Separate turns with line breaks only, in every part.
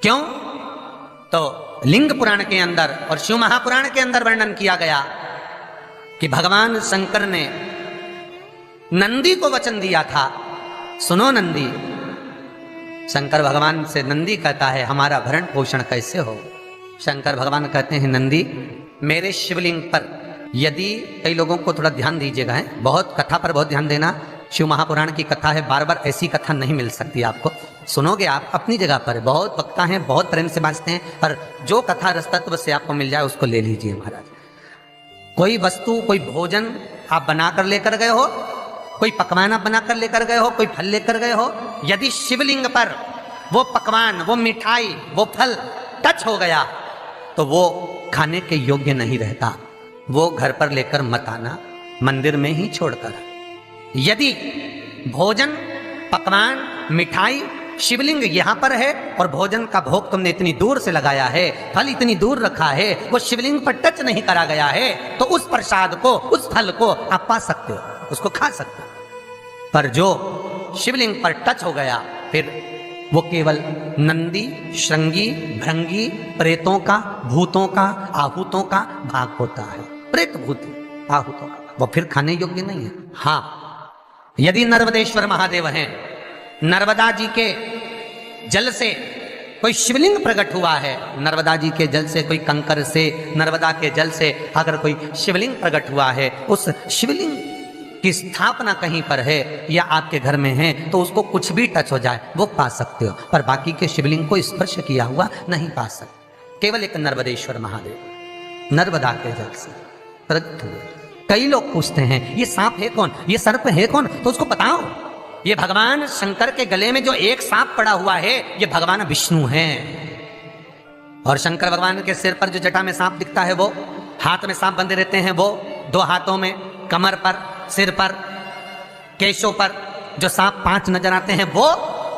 क्यों? तो लिंग पुराण के अंदर और शिव महापुराण के अंदर वर्णन किया गया कि भगवान शंकर ने नंदी को वचन दिया था, सुनो नंदी। शंकर भगवान से नंदी कहता है हमारा भरण पोषण कैसे हो? शंकर भगवान कहते हैं नंदी मेरे शिवलिंग पर यदि, कई लोगों को थोड़ा ध्यान दीजिएगा, है बहुत कथा पर बहुत ध्यान देना, शिव महापुराण की कथा है, बार बार ऐसी कथा नहीं मिल सकती आपको। सुनोगे आप अपनी जगह पर, बहुत वक्ता हैं, बहुत प्रेम से बांचते हैं, पर जो कथा रस तत्व से आपको मिल जाए उसको ले लीजिए महाराज। कोई वस्तु, कोई भोजन आप बनाकर लेकर गए हो, कोई पकवान आप बनाकर लेकर गए हो, कोई फल लेकर गए हो, यदि शिवलिंग पर वो पकवान, वो मिठाई, वो फल टच हो गया तो वो खाने के योग्य नहीं रहता, वो घर पर लेकर मत आना, मंदिर में ही छोड़कर। यदि भोजन, पकवान, मिठाई, शिवलिंग यहां पर है और भोजन का भोग तुमने इतनी दूर से लगाया है, फल इतनी दूर रखा है, वो शिवलिंग पर टच नहीं करा गया है, तो उस प्रसाद को, उस फल को आप पा सकते हो, उसको खा सकते हो। पर जो शिवलिंग पर टच हो गया फिर वो केवल नंदी, श्रृंगी, भृंगी, प्रेतों का, भूतों का, आहूतों का भाग होता है। प्रेत, भूत, आहूतों का, वो फिर खाने योग्य नहीं है। हाँ, यदि नर्मदेश्वर महादेव हैं, नर्मदा जी के जल से कोई शिवलिंग प्रकट हुआ है, नर्मदा जी के जल से, कोई कंकर से, नर्मदा के जल से अगर कोई शिवलिंग प्रकट हुआ है, उस शिवलिंग की स्थापना कहीं पर है या आपके घर में है, तो उसको कुछ भी टच हो जाए वो पा सकते हो, पर बाकी के शिवलिंग को स्पर्श किया हुआ नहीं पा सकते। केवल एक नर्मदेश्वर महादेव नर्मदा के जल से प्रकट हुए। कई लोग पूछते हैं ये सांप है कौन, ये सर्प है कौन, तो उसको बताओ ये भगवान शंकर के गले में जो एक सांप पड़ा हुआ है ये भगवान विष्णु हैं। और शंकर भगवान के सिर पर जो जटा में सांप दिखता है, वो हाथ में सांप बंधे रहते हैं, वो दो हाथों में, कमर पर, सिर पर, केशों पर जो सांप 5 नजर आते हैं वो,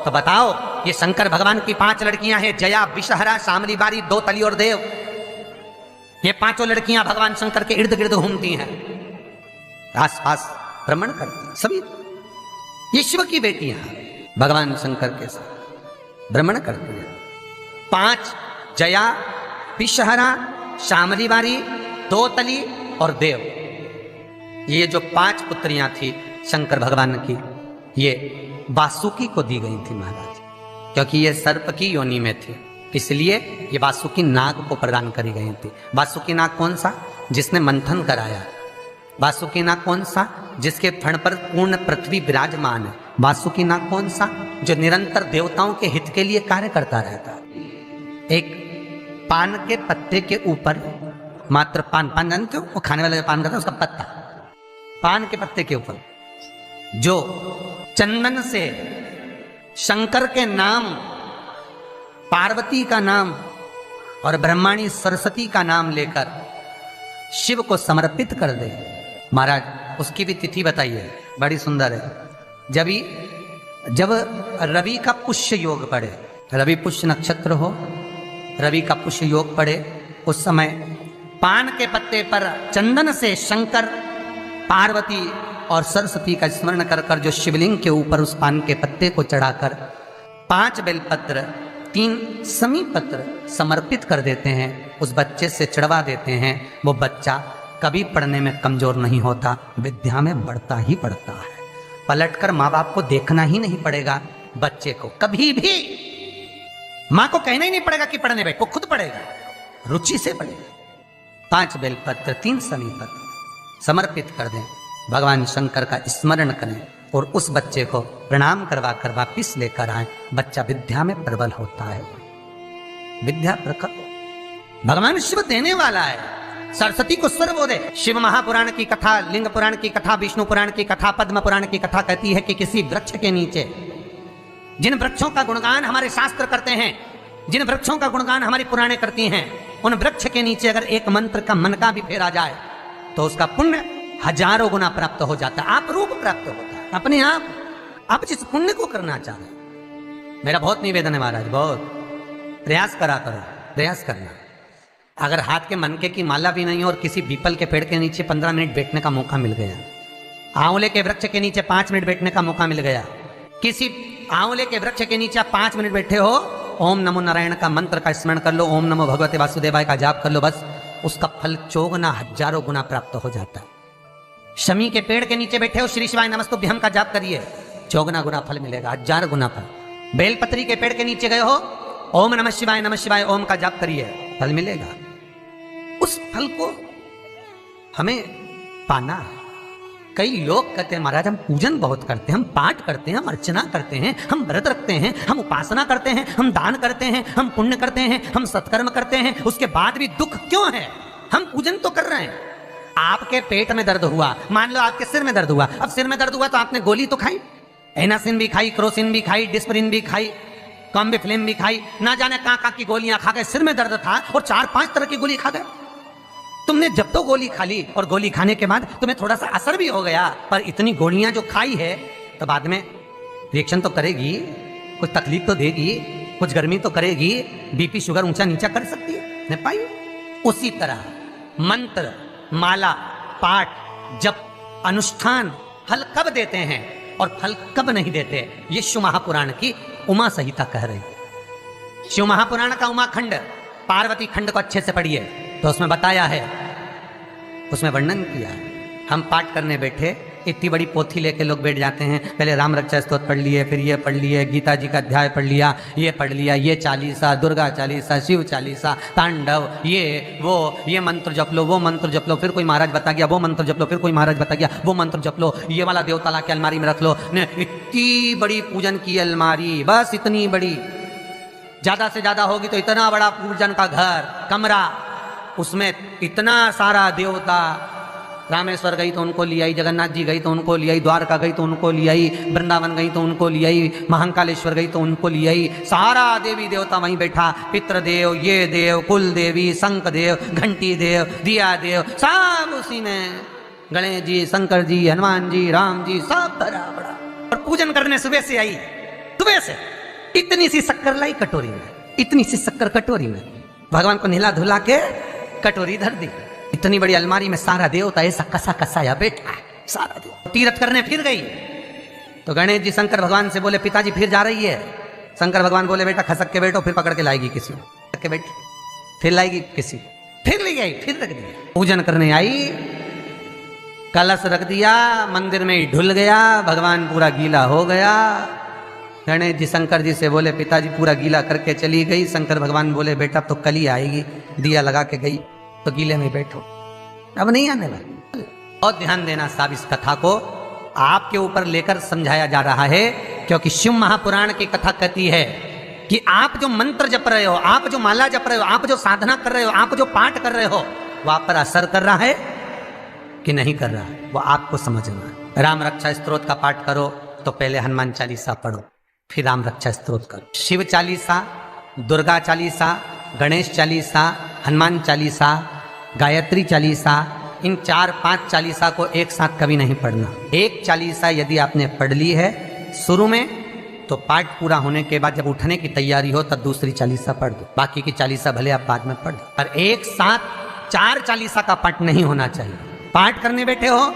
तो बताओ ये शंकर भगवान की 5 लड़कियां हैं, जया, विषहरा, शामली बारी, दो तली और देव। ये 5 लड़कियां भगवान शंकर के इर्द गिर्द घूमती हैं, आस पास भ्रमण करती हैं, सभी ये शिव की बेटियां भगवान शंकर के साथ भ्रमण करती हैं। 5 जया, विषहरा, शामली बारी, दो तली और देव, ये जो 5 पुत्रियां थी शंकर भगवान की, ये वासुकी को दी गई थी महाराज, क्योंकि ये सर्प की योनि में थी, इसलिए ये वासुकी नाग को प्रदान करी गई थी। वासुकी नाग कौन सा? जिसने मंथन कराया। वासुकी नाग कौन सा? जिसके फण पर पूर्ण पृथ्वी विराजमान है। वासुकी नाग कौन सा? जो निरंतर देवताओं के हित के लिए कार्य करता रहता है। एक पान के पत्ते के ऊपर, मात्र पान जानते हो, वो खाने वाला जो पान करता है उसका पत्ता, पान के पत्ते के ऊपर जो चंदन से शंकर के नाम, पार्वती का नाम और ब्रह्माणी सरस्वती का नाम लेकर शिव को समर्पित कर दे महाराज, उसकी भी तिथि बताइए, बड़ी सुंदर है। जब रवि का पुष्य योग पड़े, रवि पुष्य नक्षत्र हो, रवि का पुष्य योग पड़े, उस समय पान के पत्ते पर चंदन से शंकर, पार्वती और सरस्वती का स्मरण कर कर जो शिवलिंग के ऊपर उस पान के पत्ते को चढ़ाकर 5 बेलपत्र, 3 समी पत्र समर्पित कर देते हैं, उस बच्चे से चढ़वा देते हैं, वो बच्चा कभी पढ़ने में कमजोर नहीं होता, विद्या में बढ़ता ही बढ़ता है। पलटकर माँ बाप को देखना ही नहीं पड़ेगा, बच्चे को कभी भी माँ को कहना ही नहीं पड़ेगा कि पढ़ने बैठ, वो खुद पढ़ेगा, रुचि से पढ़ेगा। 5 बेलपत्र, 3 समी पत्र समर्पित कर दें, भगवान शंकर का स्मरण करें और उस बच्चे को प्रणाम करवा कर वापिस लेकर आए। बच्चा विद्या में प्रबल होता है, विद्या प्रकट, भगवान शिव देने वाला है। सरस्वती को स्वर बोले। शिव महापुराण की कथा, लिंग पुराण की कथा, विष्णु पुराण की कथा, पद्म पुराण की कथा कहती है कि किसी वृक्ष के नीचे, जिन वृक्षों का गुणगान हमारे शास्त्र करते हैं, जिन वृक्षों का गुणगान हमारी पुराणे करती हैं, उन वृक्ष के नीचे अगर एक मंत्र का मनका भी फेरा जाए तो उसका पुण्य 1000 गुना प्राप्त हो जाता है, आप रूप प्राप्त होता है अपने आप जिस पुण्य को करना चाहे। मेरा बहुत निवेदन है महाराज, बहुत प्रयास करा करो, प्रयास करना। अगर हाथ के मनके की माला भी नहीं हो और किसी पीपल के पेड़ के नीचे 15 मिनट बैठने का मौका मिल गया, आंवले के वृक्ष के नीचे 5 मिनट बैठने का मौका मिल गया, किसी आंवले के वृक्ष के नीचे 5 मिनट बैठे हो ओम नमो नारायण का मंत्र का स्मरण कर लो, ओम नमो भगवते वासुदेवाय का जाप कर लो, बस उसका फल चौगुना हजारों गुना प्राप्त हो जाता है। शमी के पेड़ के नीचे बैठे हो, श्री शिवाय नमस्तुभ्यम का जाप करिए, चौगुना गुना फल मिलेगा, 1000 गुना फल। बेलपत्री के पेड़ के नीचे गए हो, ओम नमः शिवाय ओम का जाप करिए, फल मिलेगा। उस फल को हमें पाना है। कई लोग कहते हैं महाराज हम पूजन बहुत करते हैं, हम पाठ करते हैं, हम अर्चना करते हैं, हम व्रत रखते हैं, हम उपासना करते हैं, हम दान करते हैं, हम पुण्य करते हैं, हम सत्कर्म करते हैं, उसके बाद भी दुख क्यों है? हम पूजन तो कर रहे हैं। आपके पेट में दर्द हुआ, मान लो आपके सिर में दर्द हुआ, अब सिर में दर्द हुआ तो आपने गोली तो खाई, एनासिन भी खाई, क्रोसिन भी खाई, डिस्परिन भी खाई, कॉम्बिफ्लिन भी खाई, ना जाने कहां की गोलियां खा गए, सिर में दर्द था और 4-5 तरह की गोली खा गए। तुमने जब तो गोली खा ली और गोली खाने के बाद तुम्हें थोड़ा सा असर भी हो गया, पर इतनी गोलियां जो खाई है तो बाद में रिएक्शन तो करेगी, कुछ तकलीफ तो देगी, कुछ गर्मी तो करेगी, बीपी शुगर ऊंचा नीचा कर सकती है, नहीं पाई। उसी तरह मंत्र, माला, पाठ, जप, अनुष्ठान फल कब देते हैं और फल कब नहीं देते, ये शिव महापुराण की उमा संहिता कह रही है। शिव महापुराण का उमा खंड, पार्वती खंड को अच्छे से पढ़िए तो उसमें बताया है, उसमें वर्णन किया है। हम पाठ करने बैठे, इतनी बड़ी पोथी लेके लोग बैठ जाते हैं, पहले राम रक्षा स्तोत्र पढ़ लिए, फिर ये पढ़ लिए, गीता जी का अध्याय पढ़ लिया, ये पढ़ लिया, ये चालीसा, दुर्गा चालीसा, शिव चालीसा, तांडव, ये मंत्र जप लो, वो मंत्र जप लो, फिर कोई महाराज बता गया वो मंत्र जप लो, फिर कोई महाराज बता गया वो मंत्र जप लो, ये वाला देवता ला के अलमारी में रख लो। इतनी बड़ी पूजन की अलमारी, बस इतनी बड़ी, ज्यादा से ज्यादा होगी तो इतना बड़ा पूजन का घर, कमरा, उसमें इतना सारा देवता। रामेश्वर गई तो उनको ले आई, जगन्नाथ जी गई तो उनको ले आई, द्वारका गई तो उनको ले आई, वृंदावन गई तो उनको ले आई, महाकालेश्वर गई तो उनको ले आई, सारा देवी देवता वहीं बैठा, पितृदेव, ये देव, कुल देवी, शंख देव, घंटी देव, दिया देव, सब उसी में, गणेश जी, शंकर जी, हनुमान जी, राम जी, सब भरा बड़ा। और पूजन करने सुबह से आई, सुबह से इतनी सी शक्कर लाई कटोरी में, इतनी सी शक्कर कटोरी में, भगवान को नहला धुला के कटोरी धर दी, इतनी बड़ी अलमारी में सारा देवता ऐसा कसा कसाया बैठा है, सारा देव। तीर्थ करने फिर गई तो गणेश जी शंकर भगवान से बोले पिताजी फिर जा रही है। शंकर भगवान बोले बेटा खसक के बैठो, फिर पकड़ के लाएगी किसी के, बैठ फिर लाएगी किसी, फिर ले आई, फिर रख दिया। पूजन करने आई, कलश रख दिया, मंदिर में ही ढुल गया, भगवान पूरा गीला हो गया। गणेश जी शंकर जी से बोले पिताजी पूरा गीला करके चली गई। शंकर भगवान बोले बेटा तो कल ही आएगी, दिया लगा के गई तो गीले में बैठो, अब नहीं आने वाली। और ध्यान देना साहब, इस कथा को आपके ऊपर लेकर समझाया जा रहा है, क्योंकि शिव महापुराण की कथा कहती है कि आप जो मंत्र जप रहे हो, आप जो माला जप रहे हो, आप जो साधना कर रहे हो, आप जो पाठ कर रहे हो, वो आप पर असर कर रहा है कि नहीं कर रहा है, वो आपको समझना है। राम रक्षा स्तोत्र का पाठ करो तो पहले हनुमान चालीसा पढ़ो, फिर राम रक्षा स्तोत्र करो। शिव चालीसा, दुर्गा चालीसा, गणेश चालीसा, हनुमान चालीसा, गायत्री चालीसा, इन 4-5 चालीसा को एक साथ कभी नहीं पढ़ना। एक चालीसा यदि आपने पढ़ ली है शुरू में, तो पाठ पूरा होने के बाद जब उठने की तैयारी हो तब दूसरी चालीसा पढ़ दो, बाकी की चालीसा भले आप बाद में पढ़ दो। पर एक साथ 4 चालीसा का पाठ नहीं होना चाहिए। पाठ करने बैठे हो,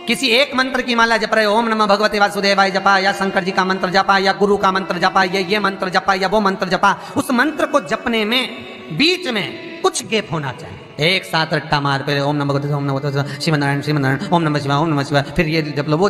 किसी एक मंत्र की माला जप रहे हो, ओम नमः भगवते वासुदेवाय जपा, या शंकर जी का मंत्र जपा, या गुरु का मंत्र जपा, या ये मंत्र जपा, या वो मंत्र जपा, उस मंत्र को जपने में बीच में कुछ गैप होना चाहिए। एक साथ रट्टा मार पे ओम नमः भगवते, ओम नमः भगवते, श्रीमन्नारायण श्रीमन्नारायण, ओम नमः शिवाय, ओम नमः शिवाय, फिर ये जप लो वो